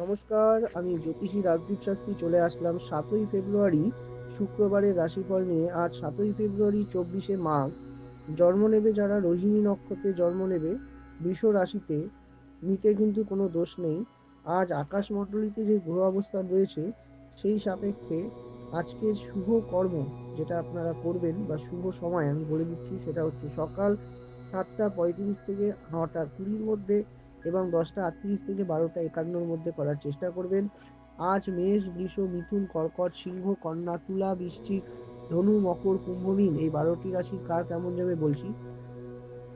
নমস্কার, আমি জ্যোতিষী রাজদীপ শাস্ত্রী চলে আসলাম 7ই ফেব্রুয়ারি শুক্রবারের রাশিফল নিয়ে। আজ 7ই ফেব্রুয়ারি 24শে মাঘ। জন্ম নেবে যারা রোহিণী নক্ষত্রে জন্ম নেবে বৃষ রাশিতে, নিতে কিন্তু কোনো দোষ নেই। আজ আকাশমণ্ডলীতে যে গ্রহ অবস্থান রয়েছে সেই সাপেক্ষে আজকে শুভ কর্ম যেটা আপনারা করবেন বা শুভ সময় আমি বলে দিচ্ছি, সেটা হচ্ছে সকাল 7টা 35 থেকে 9টা 20-র মধ্যে এবং 10টা 38 থেকে 12টা 51-র মধ্যে করার চেষ্টা করবেন। আজ মেষ, বৃষ, মিথুন, কর্কট, সিংহ, কন্যা, তুলা, বৃশ্চিক, ধনু, মকর, কুম্ভ, মীন এই 12টি রাশি কার কেমন যাবে বলছি।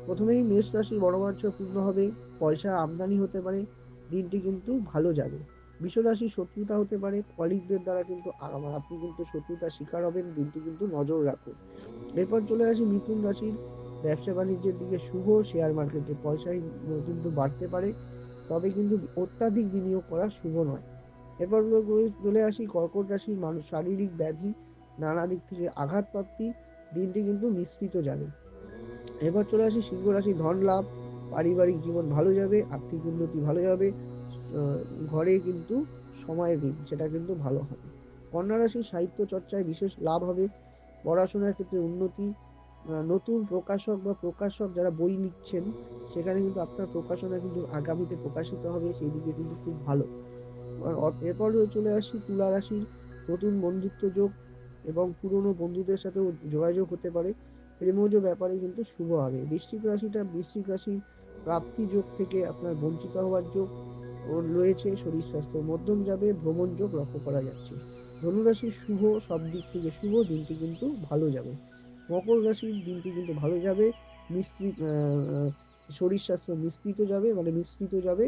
প্রথমেই মেষ রাশির বড় বাঞ্ছা পূর্ণ হবে, পয়সা আমদানি হতে পারে, দিনটি কিন্তু ভালো যাবে। বৃষ রাশির শত্রুতা হতে পারে, কলিগদের দ্বারা কিন্তু আপনি কিন্তু শত্রুতার শিকার হবেন, দিনটি কিন্তু নজর রাখুন। এরপর চলে আসি মিথুন রাশির। ব্যবসা বাণিজ্যের দিকে শুভ, শেয়ার মার্কেটে পয়সায় কিন্তু বাড়তে পারে, তবে কিন্তু অত্যাধিক বিনিয়োগ করা শুভ নয়। এরপর চলে আসি কর্কট রাশির মানুষ, শারীরিক ব্যাধি, নানা দিক থেকে আঘাতপ্রাপ্তি, দিনটি কিন্তু মিশ্রিত যাবে। এবার চলে আসি সিংহ রাশি, ধন লাভ, পারিবারিক জীবন ভালো যাবে, আর্থিক উন্নতি ভালো যাবে, ঘরে কিন্তু সময় দিন সেটা কিন্তু ভালো হবে। কন্যা রাশি, সাহিত্য চর্চায় বিশেষ লাভ হবে, পড়াশোনার ক্ষেত্রে উন্নতি, নতুন প্রকাশক বা প্রকাশক যারা বই লিখছেন সেখানে কিন্তু আপনার প্রকাশনা কিন্তু আগামীতে প্রকাশিত হবে, সেই দিকে কিন্তু খুব ভালো। এরপর চলে আসি তুলা রাশির, নতুন বন্ধুত্ব যোগ এবং পুরনো বন্ধুদের সাথেও যোগাযোগ হতে পারে, প্রেমজ ব্যাপারে কিন্তু শুভ হবে। বৃশ্চিক রাশি, প্রাপ্তি যোগ থেকে আপনার বঞ্চিত হওয়ার যোগ ওর রয়েছে, শরীর স্বাস্থ্য মধ্যম যাবে, ভ্রমণ যোগ লক্ষ্য করা যাচ্ছে। ধনুরাশির শুভ, সব দিক থেকে শুভ, দিনটি কিন্তু ভালো যাবে। মকর রাশির দিনটি কিন্তু ভালো যাবে, মিশ্রিত শরীর স্বাস্থ্য মিশ্রিত যাবে।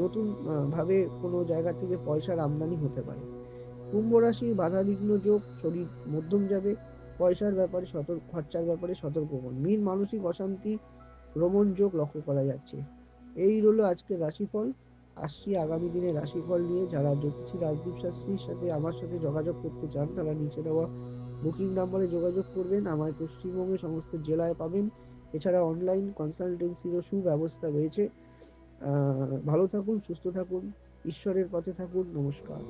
নতুন ভাবে কোনো জায়গা থেকে পয়সার আমদানি হতে পারে। কুম্ভ রাশি, বাধা বিঘ্ন যোগ, শরীর মধ্যম যাবে, পয়সার ব্যাপারে সতর্ক, খরচার ব্যাপারে সতর্ক হন। মীন, মানসিক অশান্তি, ভ্রমণ যোগ লক্ষ্য করা যাচ্ছে। এই হলো আজকের রাশিফল। আসছি আগামী দিনের রাশিফল নিয়ে। যারা জ্যোতিষী রাজদীপ শাস্ত্রীর সাথে আমার সাথে যোগাযোগ করতে চান তারা নিচে দেওয়া বুকিং নাম্বারে যোগাযোগ করবেন, আমায় পশ্চিমবঙ্গের সমস্ত জেলায় পাবেন। এছাড়া অনলাইন কনসালটেন্সিরও সুব্যবস্থা রয়েছে। ভালো থাকুন, সুস্থ থাকুন, ঈশ্বরের পথে থাকুন। নমস্কার।